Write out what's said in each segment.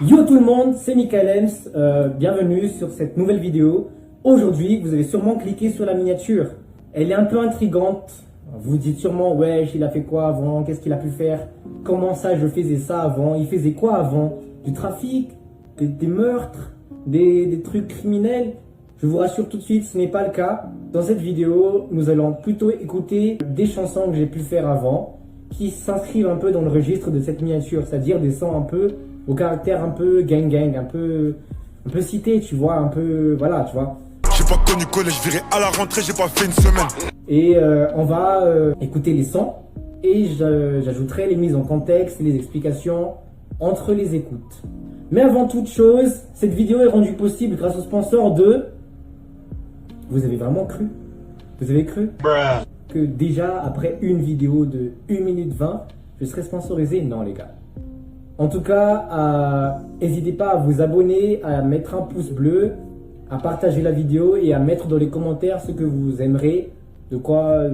Yo tout le monde, c'est Michael Ems, bienvenue sur cette nouvelle vidéo. Aujourd'hui, vous avez sûrement cliqué sur la miniature. Elle est un peu intrigante. Vous dites sûrement, ouais, il a fait quoi avant? Qu'est-ce qu'il a pu faire? Comment ça, je faisais ça avant? Il faisait quoi avant? Du trafic? Des meurtres? Des trucs criminels? Je vous rassure tout de suite, ce n'est pas le cas. Dans cette vidéo, nous allons plutôt écouter des chansons que j'ai pu faire avant, qui s'inscrivent un peu dans le registre de cette miniature, c'est-à-dire des sons un peu au caractère un peu gang, un peu cité, tu vois, un peu, voilà, tu vois. J'ai pas connu collège, je viré à la rentrée, j'ai pas fait une semaine. Et on va écouter les sons et j'ajouterai les mises en contexte, les explications entre les écoutes. Mais avant toute chose, cette vidéo est rendue possible grâce au sponsor de... Vous avez vraiment cru? Vous avez cru que déjà après une vidéo de 1 minute 20, je serais sponsorisé? Non les gars. En tout cas, n'hésitez pas à vous abonner, à mettre un pouce bleu, à partager la vidéo et à mettre dans les commentaires ce que vous aimerez, de quoi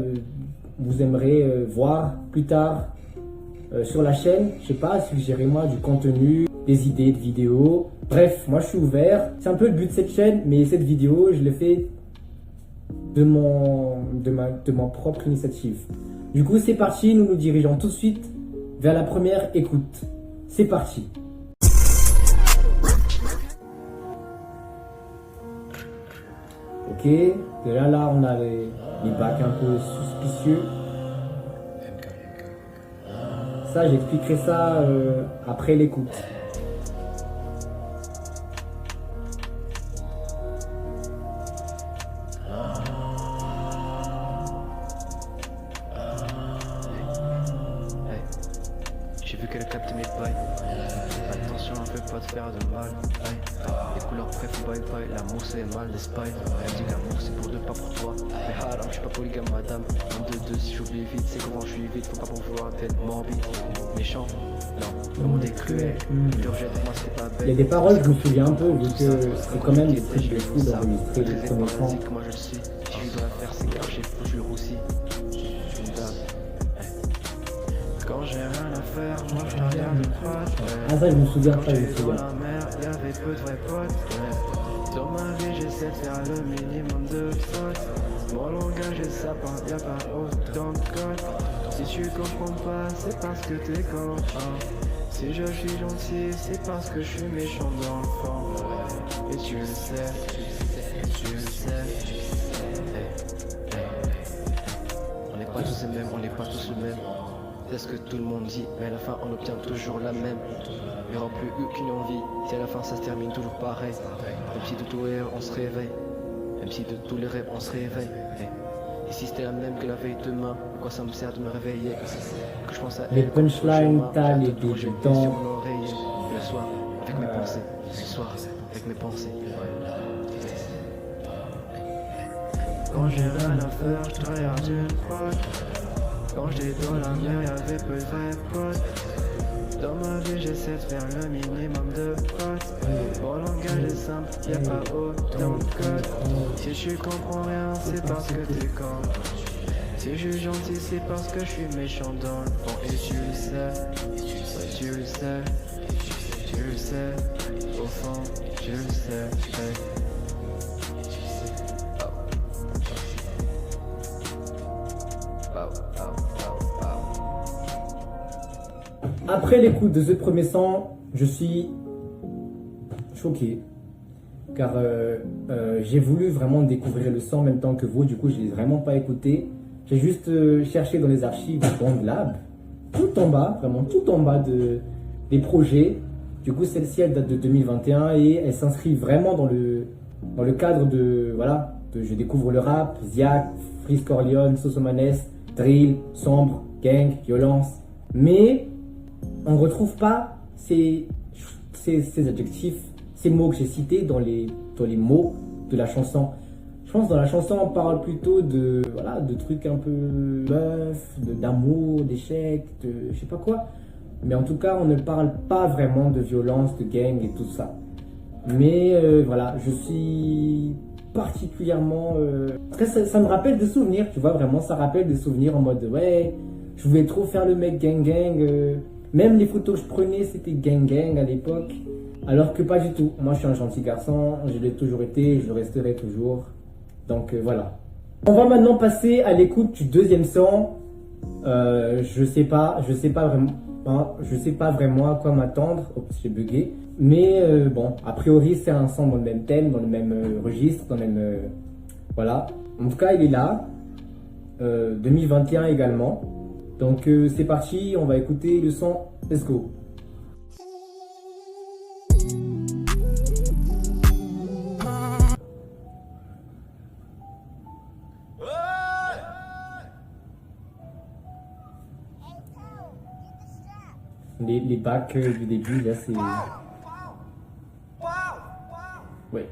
vous aimerez voir plus tard sur la chaîne. Je sais pas, suggérez-moi du contenu, des idées de vidéos. Bref, moi je suis ouvert. C'est un peu le but de cette chaîne, mais cette vidéo, je l'ai fait de ma propre initiative. Du coup, c'est parti, nous nous dirigeons tout de suite vers la première écoute. C'est parti. Ok, déjà là on a les bacs un peu suspicieux. Ça, j'expliquerai ça après l'écoute. J'ai vu qu'elle capte mes bails. Attention, elle fait pas te faire de mal. Les couleurs préf bye bye. L'amour c'est mal d'Espagne. Elle me dit que l'amour c'est pour deux, pas pour toi. Mais haram, je suis pas polygame madame. 1, 2, 2, si j'oublie vite, c'est comment je suis vite. Faut pas pour vouloir être morbide. Méchant, non, le monde est cruel. Moi c'est pas belle. Il y a des paroles, je me souviens un peu, vu que c'est quand même des trucs de fou d'enregistrer les premiers sons. Moi je le sais. Si je dois faire, c'est car j'ai foutu le roussi. Quand j'ai rien à faire, moi je regarde le pote. Ah ça, je me souviens, Quand ça je me j'étais dans souviens. la mer, y'avait peu de vrais potes. Dans ma vie, j'essaie de faire le minimum de fautes. Mon langage est sapin, y'a pas autant de code. Si tu comprends pas, c'est parce que t'es con. Si je suis gentil, c'est parce que je suis méchant dans le fond. Et tu le sais, tu le sais. On n'est pas tous les mêmes, on n'est pas tous les mêmes. C'est ce que tout le monde dit, mais à la fin on obtient toujours la même. Il n'y aura plus aucune envie, si à la fin ça se termine toujours pareil. Même si de tous les rêves on se réveille, même si de tous les rêves on se réveille. Et si c'était la même que la veille demain, quoi ça me sert de me réveiller? Que je pense à Les elle, punchlines, t'as les sur débutants. mon oreiller. Le soir, avec mes pensées, le soir, avec mes pensées. Quand j'ai rien à faire, je te regarde une fois. Quand j'étais dans la mer, y'avait peu de vrais potes. Dans ma vie, j'essaie de faire le minimum de potes. Mon langage est simple, y'a pas autant de code. Si je comprends rien, c'est parce que t'es con. Si je suis gentil, c'est parce que je suis méchant dans le fond. Et tu le sais, ouais, tu le sais, tu le sais. Au fond, tu le sais, hey. Après l'écoute de ce premier son, je suis choqué. Car j'ai voulu vraiment découvrir le son en même temps que vous. Du coup, je ne l'ai vraiment pas écouté. J'ai juste cherché dans les archives de BandLab. Tout en bas, vraiment tout en bas des projets. Du coup, celle-ci, elle date de 2021 et elle s'inscrit vraiment dans le cadre de... Voilà, je découvre le rap, Ziak, Freeze Corleone, Sosomanes, drill, sombre, gang, violence. Mais on ne retrouve pas ces adjectifs, ces mots que j'ai cités dans les mots de la chanson. Je pense que dans la chanson, on parle plutôt de trucs un peu meufs, d'amour, d'échecs, de je sais pas quoi. Mais en tout cas, on ne parle pas vraiment de violence, de gang et tout ça. Mais voilà, je suis particulièrement... ça me rappelle des souvenirs, tu vois, vraiment, ça rappelle des souvenirs en mode, ouais, je voulais trop faire le mec gang, Même les photos que je prenais, c'était gang gang à l'époque. Alors que pas du tout. Moi, je suis un gentil garçon. Je l'ai toujours été. Je le resterai toujours. Donc, voilà. On va maintenant passer à l'écoute du deuxième son. Je sais pas vraiment à quoi m'attendre. Oups, j'ai bugué. Mais bon, a priori, c'est un son dans le même thème, dans le même registre, dans le même... voilà. En tout cas, il est là. 2021 également. Donc, c'est parti. On va écouter le son. Let's go. Les bacs du début, là, c'est... Ouais.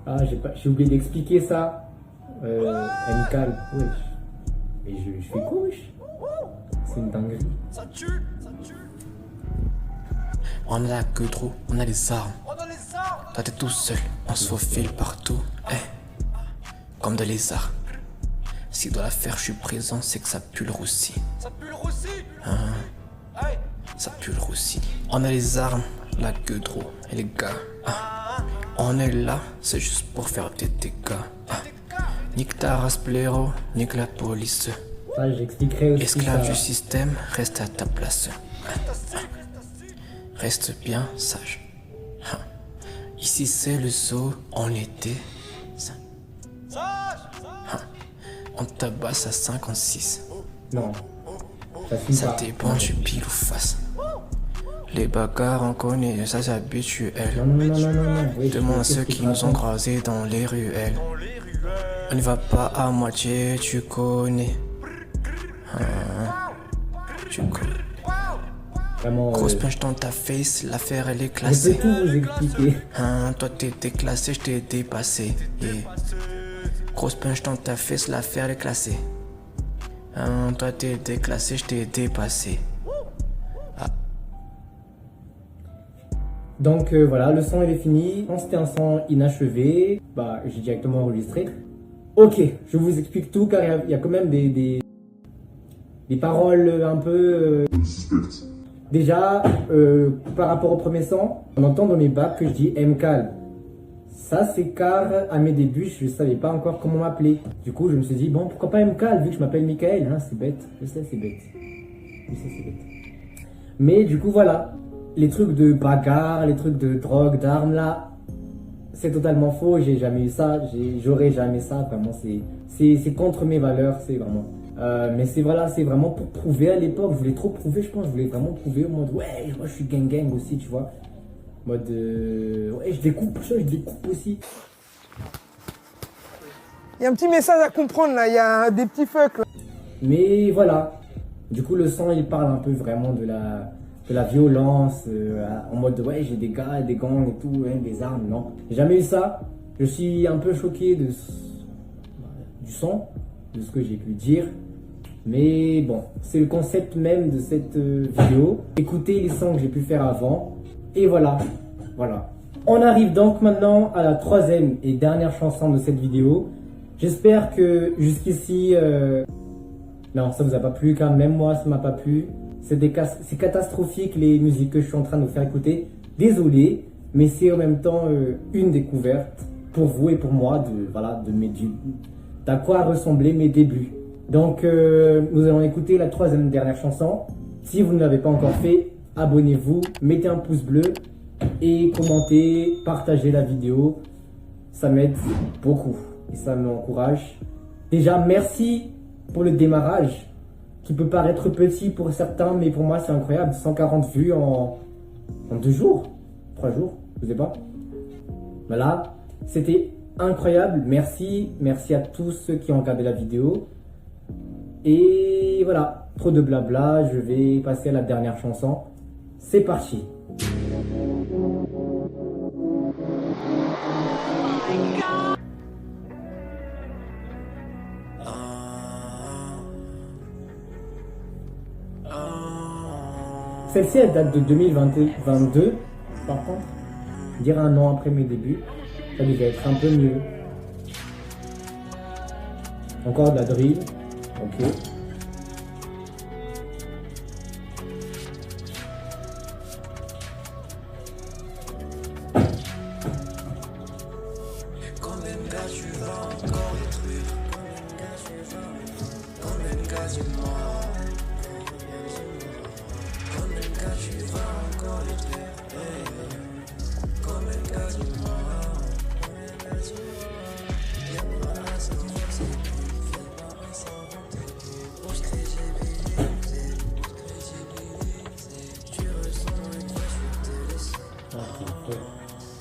Ah, j'ai oublié d'expliquer ça. MCAL, wesh. Mais je fais quoi, wesh? C'est une dinguerie. Ça tue. On a la queue trop, on a les armes. Toi t'es tout seul, on se faufile partout. Comme des lézards. Si dans l'affaire je suis présent, c'est que ça pue le roussi. Ça pue le roussi. On a les armes, la queue trop, et les gars. On est là, c'est juste pour faire des dégâts. Nique ta race blaireau, nique la police. Ça, j'expliquerai aussi. Esclave ça. du système, reste à ta place. Reste bien sage. Ici c'est le zoo, en été. On tabasse à 56. Non. Ça finit Ça pas. dépend du pile ou face. Les bagarres on connaît, ça c'est habituel. Non. Oui, Demande à qu'est-ce ceux que qui tu nous ont racontes? croisés dans les ruelles. On ne va pas à moitié, tu connais. Tu connais. Vraiment, Grosse punch dans ta face, l'affaire elle est je peux classée. tout vous expliquer. Toi t'es déclassé, je t'ai dépassé. Yeah. Grosse punch dans ta face, l'affaire elle est classée. Toi t'es déclassé, je t'ai dépassé. Donc voilà, le son il est fini. Quand c'était un son inachevé, bah j'ai directement enregistré. Ok, je vous explique tout car il y a quand même des paroles un peu... Déjà, par rapport au premier son, on entend dans mes bacs que je dis MCAL. Ça c'est car à mes débuts, je ne savais pas encore comment m'appeler. Du coup, je me suis dit, bon, pourquoi pas MCAL vu que je m'appelle Michael, hein, c'est bête. Je sais, c'est bête. Mais du coup, voilà. Les trucs de bagarre, les trucs de drogue, d'armes là, c'est totalement faux. J'ai jamais eu ça. J'aurais jamais ça. Vraiment, c'est contre mes valeurs. C'est vraiment. Mais c'est voilà, c'est vraiment pour prouver à l'époque. Je voulais trop prouver, je pense. Je voulais vraiment prouver au mode ouais, moi je suis gang gang aussi, tu vois. Mode ouais, je découpe aussi. Il y a un petit message à comprendre là, il y a des petits fucks là. Mais voilà. Du coup, le son il parle un peu vraiment de la violence, en mode ouais, j'ai des gars, des gangs et tout, hein, des armes. Non, j'ai jamais eu ça. Je suis un peu choqué du son, de ce que j'ai pu dire. Mais bon, c'est le concept même de cette vidéo. Écoutez les sons que j'ai pu faire avant. Et voilà. On arrive donc maintenant à la troisième et dernière chanson de cette vidéo. J'espère que jusqu'ici, non, ça vous a pas plu, car même moi, ça m'a pas plu. C'est catastrophique les musiques que je suis en train de vous faire écouter. Désolé, mais c'est en même temps une découverte pour vous et pour moi d'à quoi ressemblaient mes débuts. Donc, nous allons écouter la troisième et dernière chanson. Si vous ne l'avez pas encore fait, abonnez-vous, mettez un pouce bleu et commentez, partagez la vidéo. Ça m'aide beaucoup et ça m'encourage. Déjà, merci pour le démarrage qui peut paraître petit pour certains, mais pour moi c'est incroyable. 140 vues en 2 jours, 3 jours, je sais pas. Voilà, c'était incroyable. Merci à tous ceux qui ont regardé la vidéo. Et voilà, trop de blabla, je vais passer à la dernière chanson. C'est parti. Celle-ci, elle date de 2022, par contre. Dire un an après mes débuts, ça devait être un peu mieux. Encore de la drill, ok.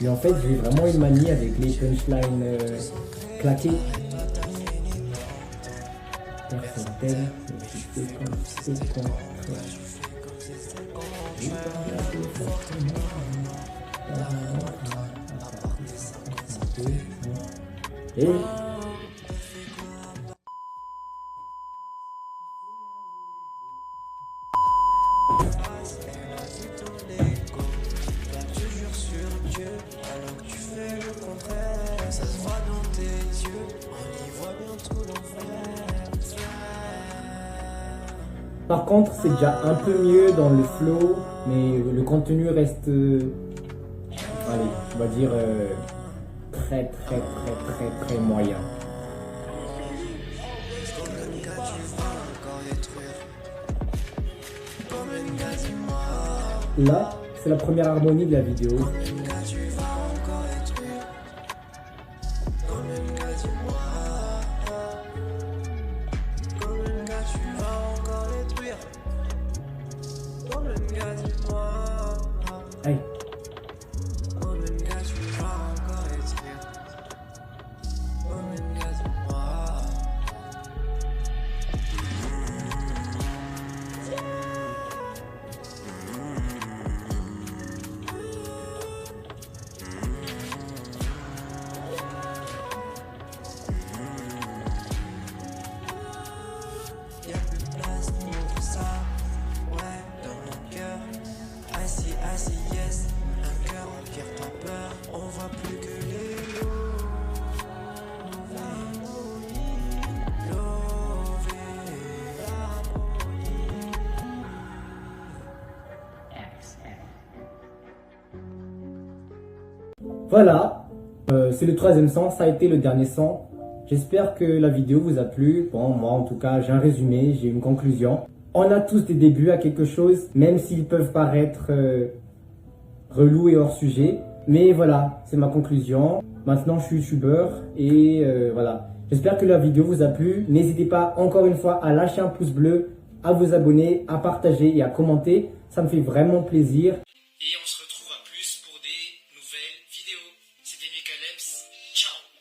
Mais en fait, j'ai vraiment une manie avec les punchlines claquées. Personne t'aime, mais tu fais comme c'est contraire. Et par contre, c'est déjà un peu mieux dans le flow, mais le contenu reste, allez, on va dire très moyen. Là, c'est la première harmonie de la vidéo. Hey. Voilà, c'est le troisième son, ça a été le dernier son. J'espère que la vidéo vous a plu. Bon, moi en tout cas, j'ai un résumé, j'ai une conclusion. On a tous des débuts à quelque chose, même s'ils peuvent paraître relous et hors sujet. Mais voilà, c'est ma conclusion. Maintenant, je suis youtubeur et voilà. J'espère que la vidéo vous a plu. N'hésitez pas encore une fois à lâcher un pouce bleu, à vous abonner, à partager et à commenter. Ça me fait vraiment plaisir. Et on se retrouve à plus pour des nouvelles vidéos. C'était Mika Lems. Ciao.